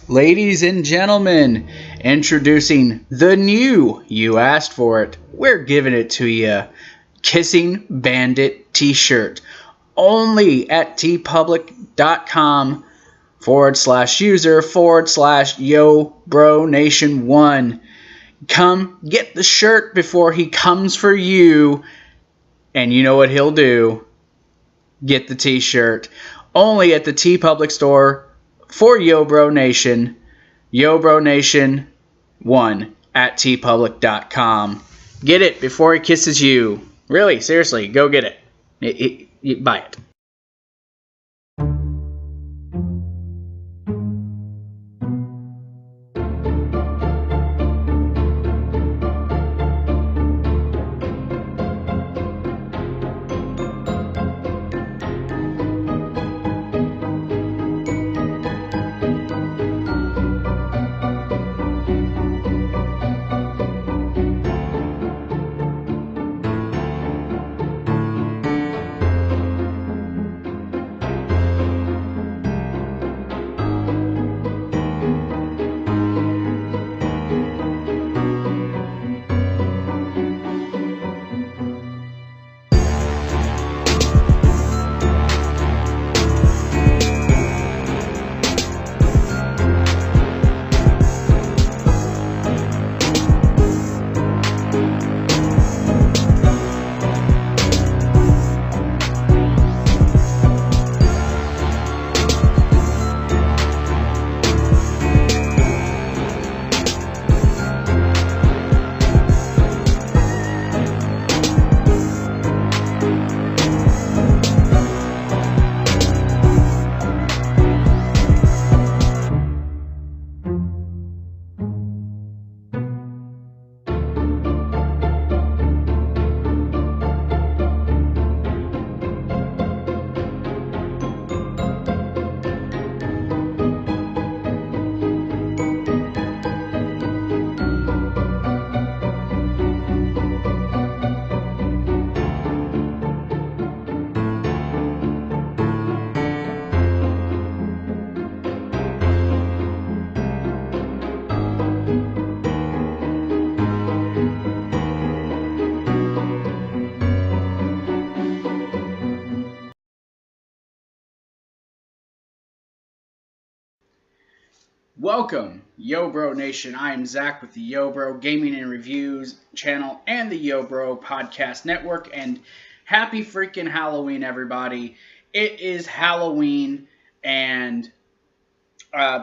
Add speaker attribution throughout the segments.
Speaker 1: Ladies and gentlemen, introducing the new, you asked for it, we're giving it to you, Kissing Bandit t-shirt, only at tpublic.com/user/YoBroNation1. Come get the shirt before he comes for you, and you know what he'll do, get the t-shirt, only at the TeePublic store for YoBro Nation, YoBro Nation 1 at tpublic.com. Get it before he kisses you. Really, seriously, go get it. Buy it. Welcome, YoBro Nation. I am Zach with the YoBro Gaming and Reviews channel and the YoBro Podcast Network. And happy freaking Halloween, everybody. It is Halloween, and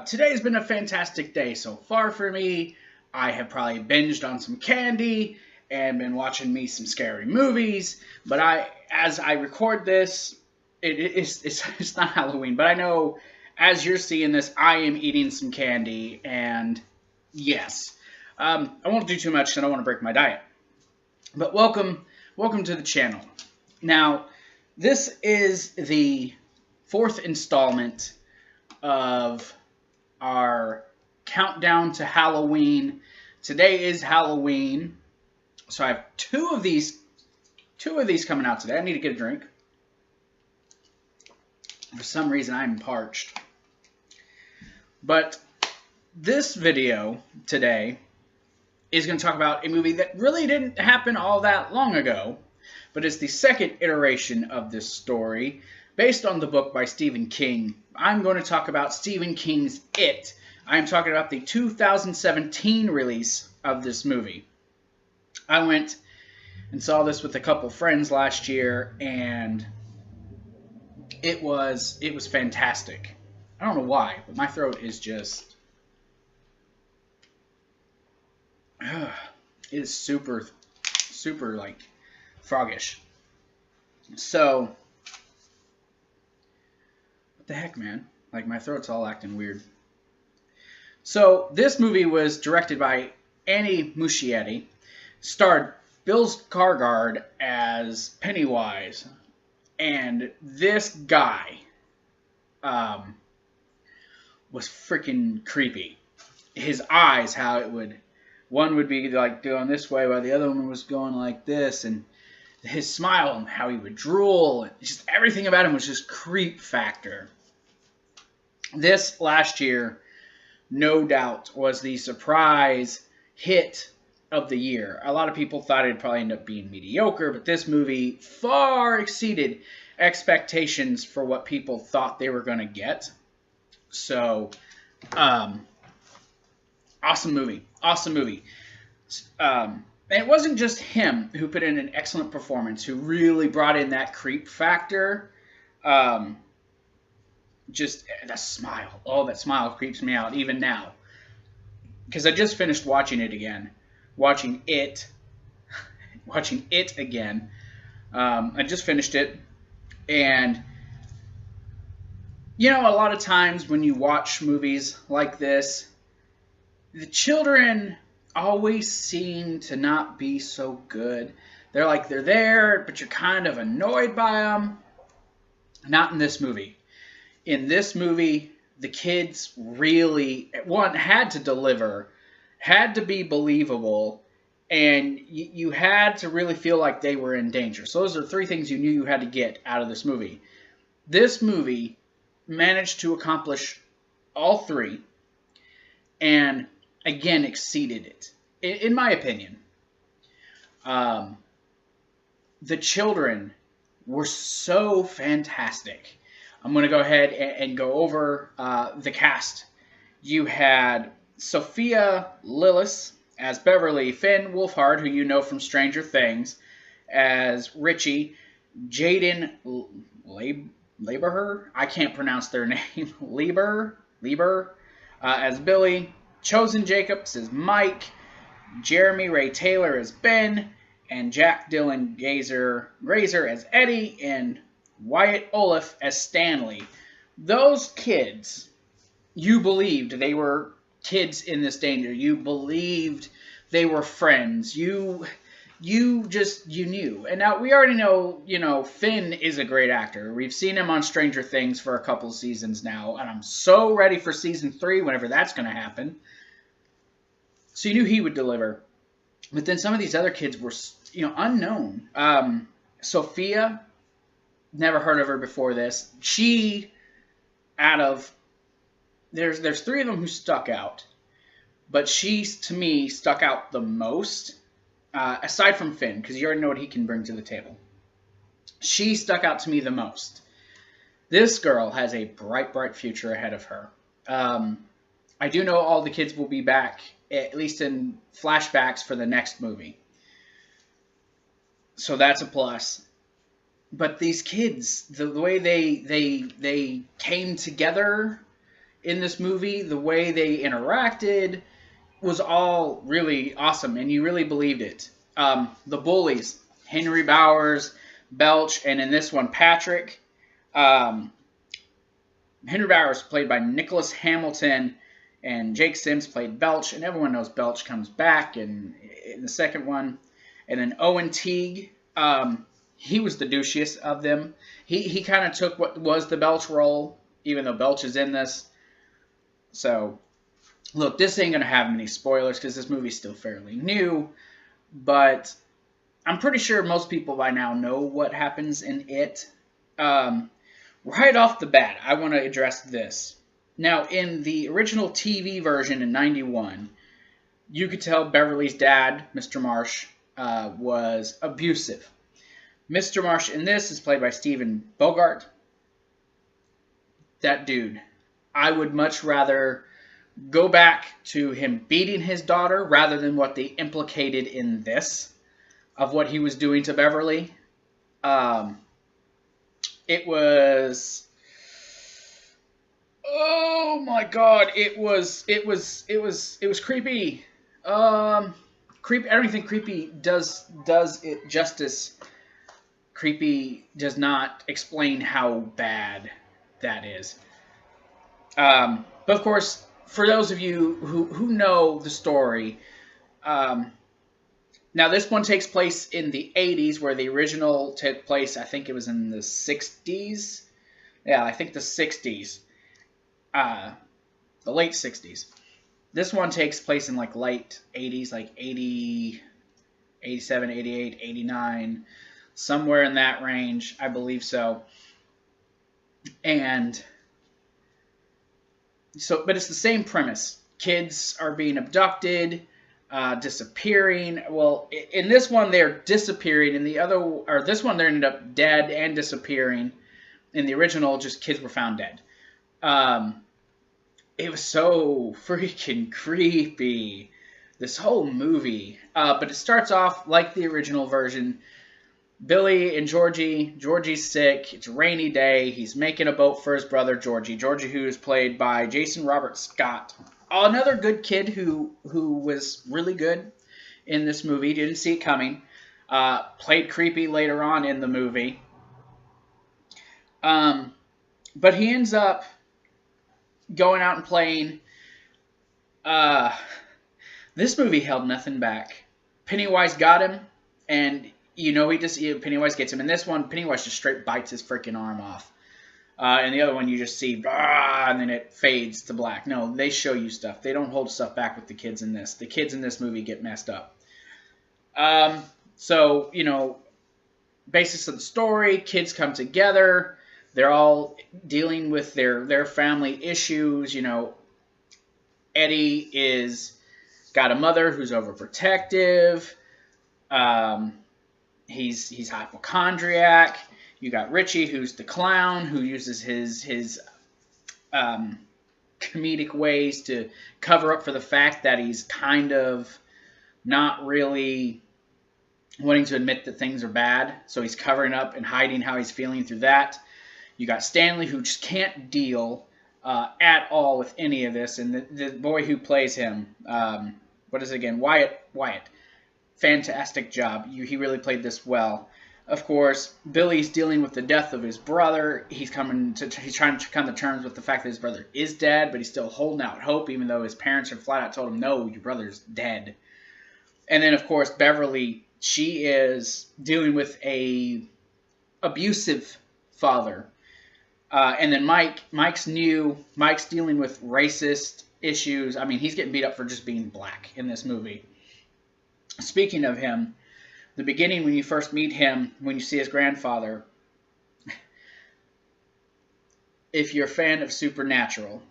Speaker 1: today has been a fantastic day so far for me. I have probably binged on some candy and been watching me some scary movies. But as I record this, it's not Halloween, but I know as you're seeing this, I am eating some candy, and yes, I won't do too much because I don't want to break my diet. But welcome to the channel. Now, this is the fourth installment of our countdown to Halloween. Today is Halloween, so I have two of these coming out today. I need to get a drink. For some reason, I'm parched. But this video today is going to talk about a movie that really didn't happen all that long ago, but it's the second iteration of this story based on the book by Stephen King. I'm going to talk about Stephen King's It. I'm talking about the 2017 release of this movie. I went and saw this with a couple friends last year, and it was fantastic. I don't know why, but my throat is just... it is super, like, froggish. So, what the heck, man? Like, my throat's all acting weird. So, this movie was directed by Annie Muschietti, starred Bill Skarsgård as Pennywise, and this guy was freaking creepy. His eyes, how it would... One would be like going this way while the other one was going like this, and his smile and how he would drool, and just everything about him was just creep factor. This last year no doubt was the surprise hit of the year. A lot of people thought it'd probably end up being mediocre, but this movie far exceeded expectations for what people thought they were going to get. So, awesome movie. Awesome movie. And it wasn't just him who put in an excellent performance, who really brought in that creep factor. Just that smile. Oh, that smile creeps me out even now. Because I just finished watching it again. Watching it again. I just finished it. And, you know, a lot of times when you watch movies like this, the children always seem to not be so good. They're there, but you're kind of annoyed by them. Not in this movie. In this movie, the kids really, one, had to deliver, had to be believable, and you had to really feel like they were in danger. So those are three things you knew you had to get out of this movie. This movie managed to accomplish all three, and again exceeded it, in my opinion. The children were so fantastic. I'm going to go ahead and go over the cast. You had Sophia Lillis as Beverly, Finn Wolfhard, who you know from Stranger Things, as Richie, Jaden Lieber, I can't pronounce their name, Lieber, as Billy, Chosen Jacobs as Mike, Jeremy Ray Taylor as Ben, and Jack Dylan Grazer as Eddie, and Wyatt Olaf as Stanley. Those kids, you believed they were kids in this danger. You believed they were friends. You knew. And now we already know, Finn is a great actor. We've seen him on Stranger Things for a couple seasons now, and I'm so ready for season 3 whenever that's going to happen. So you knew he would deliver. But then some of these other kids were, unknown. Sophia, never heard of her before this. She, there's 3 of them who stuck out. But she, to me, stuck out the most, aside from Finn, because you already know what he can bring to the table. She stuck out to me the most. This girl has a bright, bright future ahead of her. I do know all the kids will be back, at least in flashbacks, for the next movie. So that's a plus. But these kids, the way they came together in this movie, the way they interacted, was all really awesome, and you really believed it. The bullies, Henry Bowers, Belch, and in this one, Patrick. Henry Bowers played by Nicholas Hamilton, and Jake Sims played Belch, and everyone knows Belch comes back in the second one. And then Owen Teague, he was the douchiest of them. He kind of took what was the Belch role, even though Belch is in this. So, look, this ain't going to have many spoilers because this movie's still fairly new, but I'm pretty sure most people by now know what happens in it. Right off the bat, I want to address this. Now, in the original TV version in '91, you could tell Beverly's dad, Mr. Marsh, was abusive. Mr. Marsh in this is played by Stephen Bogart. That dude. I would much rather go back to him beating his daughter rather than what they implicated in this of what he was doing to Beverly. It was, oh my God, it was creepy. I don't even think creepy does it justice. Creepy does not explain how bad that is. But of course, for those of you who know the story, now this one takes place in the 80s, where the original took place, I think it was in the 60s. Yeah, I think the 60s. The late 60s. This one takes place in like late 80s, like 80, 87, 88, 89, somewhere in that range, I believe so. And but it's the same premise. Kids are being abducted, disappearing. Well, in this one they're disappearing. In the other, or this one they ended up dead and disappearing. In the original, just kids were found dead. It was so freaking creepy, this whole movie. But it starts off like the original version. Billy and Georgie's sick. It's a rainy day. He's making a boat for his brother Georgie, who is played by Jason Robert Scott. Another good kid who was really good in this movie. Didn't see it coming. Played creepy later on in the movie. But he ends up going out and playing. This movie held nothing back. Pennywise got him, and Pennywise gets him. In this one, Pennywise just straight bites his freaking arm off. And the other one, you just see, and then it fades to black. No, they show you stuff. They don't hold stuff back with the kids in this. The kids in this movie get messed up. So, basis of the story, kids come together. They're all dealing with their family issues. Eddie is got a mother who's overprotective. He's hypochondriac. You got Richie, who's the clown, who uses his comedic ways to cover up for the fact that he's kind of not really wanting to admit that things are bad. So he's covering up and hiding how he's feeling through that. You got Stanley, who just can't deal at all with any of this. And the boy who plays him, what is it again? Wyatt. Fantastic job. He really played this well. Of course, Billy's dealing with the death of his brother. He's trying to come to terms with the fact that his brother is dead, but he's still holding out hope, even though his parents have flat out told him, no, your brother's dead. And then, of course, Beverly, she is dealing with a abusive father. And then Mike's dealing with racist issues. I mean, he's getting beat up for just being black in this movie. Speaking of him, the beginning when you first meet him, when you see his grandfather, if you're a fan of Supernatural,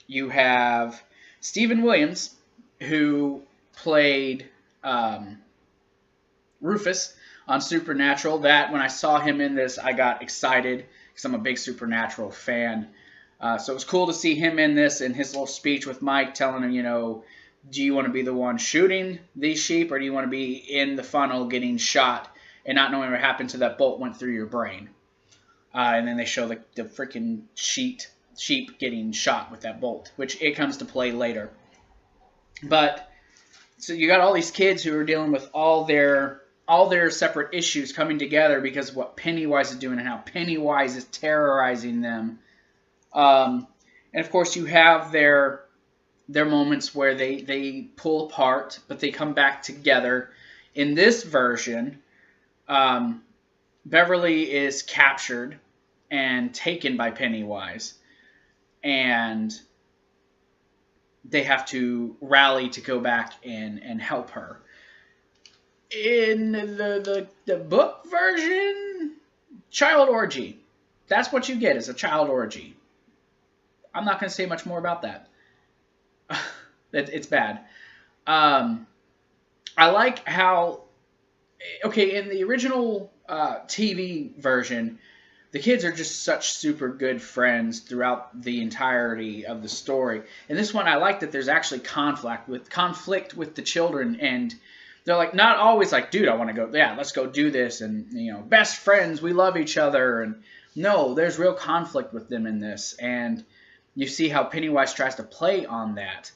Speaker 1: you have Stephen Williams, who played Rufus on Supernatural. That, when I saw him in this, I got excited because I'm a big Supernatural fan. So it was cool to see him in this, and his little speech with Mike telling him, do you want to be the one shooting these sheep, or do you want to be in the funnel getting shot and not knowing what happened to that bolt went through your brain? And then they show the freaking sheep getting shot with that bolt, which it comes to play later. But so you got all these kids who are dealing with all their separate issues coming together because of what Pennywise is doing and how Pennywise is terrorizing them. And of course, you have their moments where they pull apart, but they come back together. In this version, Beverly is captured and taken by Pennywise, and they have to rally to go back and help her. In the book version, child orgy. That's what you get, is a child orgy. I'm not going to say much more about that. It's bad. I like how, in the original TV version, the kids are just such super good friends throughout the entirety of the story. In this one, I like that there's actually conflict with the children, and they're like not always like, dude, I want to go, yeah, let's go do this, and best friends, we love each other, and no, there's real conflict with them in this, and you see how Pennywise tries to play on that.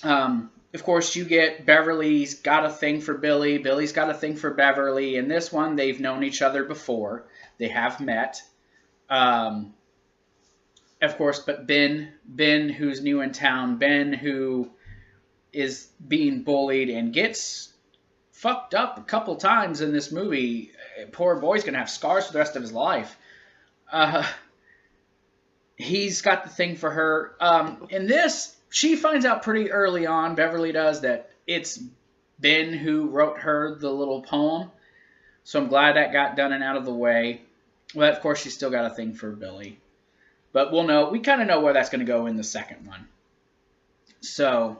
Speaker 1: Of course, you get Beverly's got a thing for Billy. Billy's got a thing for Beverly. In this one, they've known each other before. They have met. Of course, but Ben, who's new in town, Ben, who is being bullied and gets fucked up a couple times in this movie. Poor boy's going to have scars for the rest of his life. He's got the thing for her. In this, she finds out pretty early on, Beverly does, that it's Ben who wrote her the little poem. So I'm glad that got done and out of the way. But of course, she's still got a thing for Billy. But we'll know. We kind of know where that's going to go in the second one. So,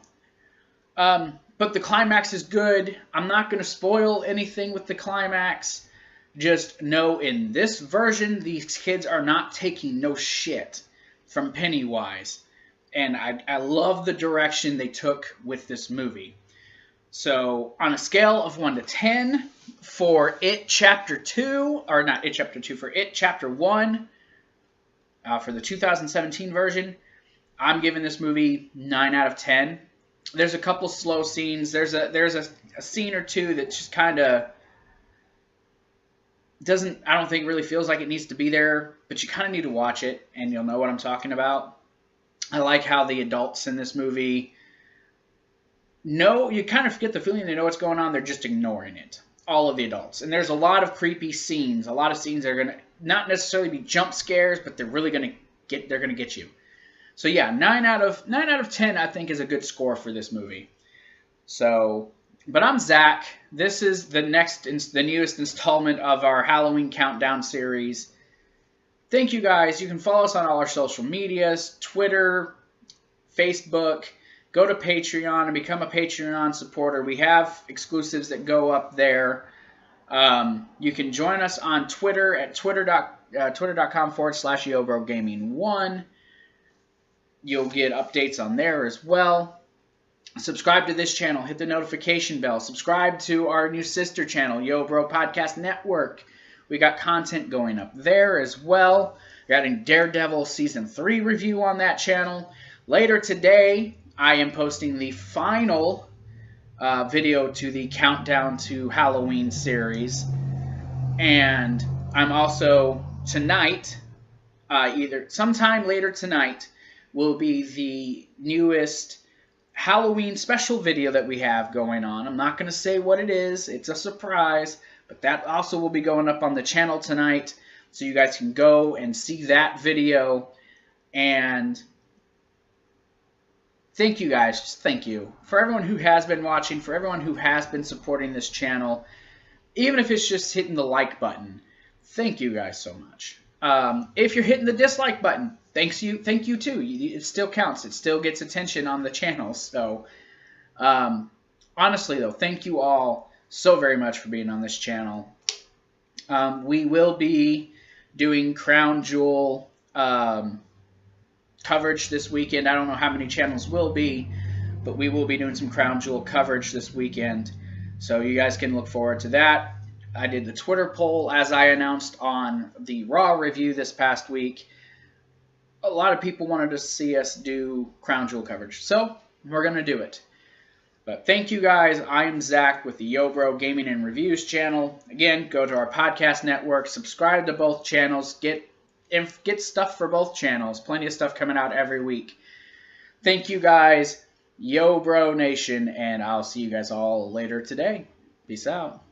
Speaker 1: but the climax is good. I'm not going to spoil anything with the climax. Just know in this version, these kids are not taking no shit from Pennywise. And I love the direction they took with this movie. So, on a scale of 1 to 10, for It Chapter 2, or not It Chapter 2, for It Chapter 1, for the 2017 version, I'm giving this movie 9 out of 10. There's a couple slow scenes. There's a scene or two that just kind of doesn't, I don't think really feels like it needs to be there, but you kind of need to watch it, and you'll know what I'm talking about. I like how the adults in this movie you kind of get the feeling they know what's going on. They're just ignoring it. All of the adults. And there's a lot of creepy scenes. A lot of scenes that are going to not necessarily be jump scares, but they're really going to get you. So yeah, 9 out of 10 I think is a good score for this movie. So, but I'm Zach. This is the newest installment of our Halloween Countdown series. Thank you guys. You can follow us on all our social medias, Twitter, Facebook. Go to Patreon and become a Patreon supporter. We have exclusives that go up there. You can join us on Twitter at twitter.com/YoBroGaming1. You'll get updates on there as well. Subscribe to this channel. Hit the notification bell. Subscribe to our new sister channel, Yo Bro Podcast Network. We got content going up there as well. We got a Daredevil Season 3 review on that channel. Later today, I am posting the final video to the Countdown to Halloween series. And I'm also, tonight, either sometime later tonight, will be the newest Halloween special video that we have going on. I'm not going to say what it is. It's a surprise. But that also will be going up on the channel tonight. So you guys can go and see that video. And thank you guys. Just thank you. For everyone who has been watching, for everyone who has been supporting this channel, even if it's just hitting the like button, thank you guys so much. If you're hitting the dislike button, thank you too. It still counts. It still gets attention on the channel. So, honestly though, thank you all so very much for being on this channel. We will be doing Crown Jewel coverage this weekend. I don't know how many channels will be, but we will be doing some Crown Jewel coverage this weekend. So you guys can look forward to that. I did the Twitter poll as I announced on the Raw review this past week. A lot of people wanted to see us do Crown Jewel coverage, so we're going to do it. But thank you guys. I am Zach with the Yo Bro Gaming and Reviews channel. Again, go to our podcast network, subscribe to both channels, get stuff for both channels. Plenty of stuff coming out every week. Thank you guys, Yo Bro Nation, and I'll see you guys all later today. Peace out.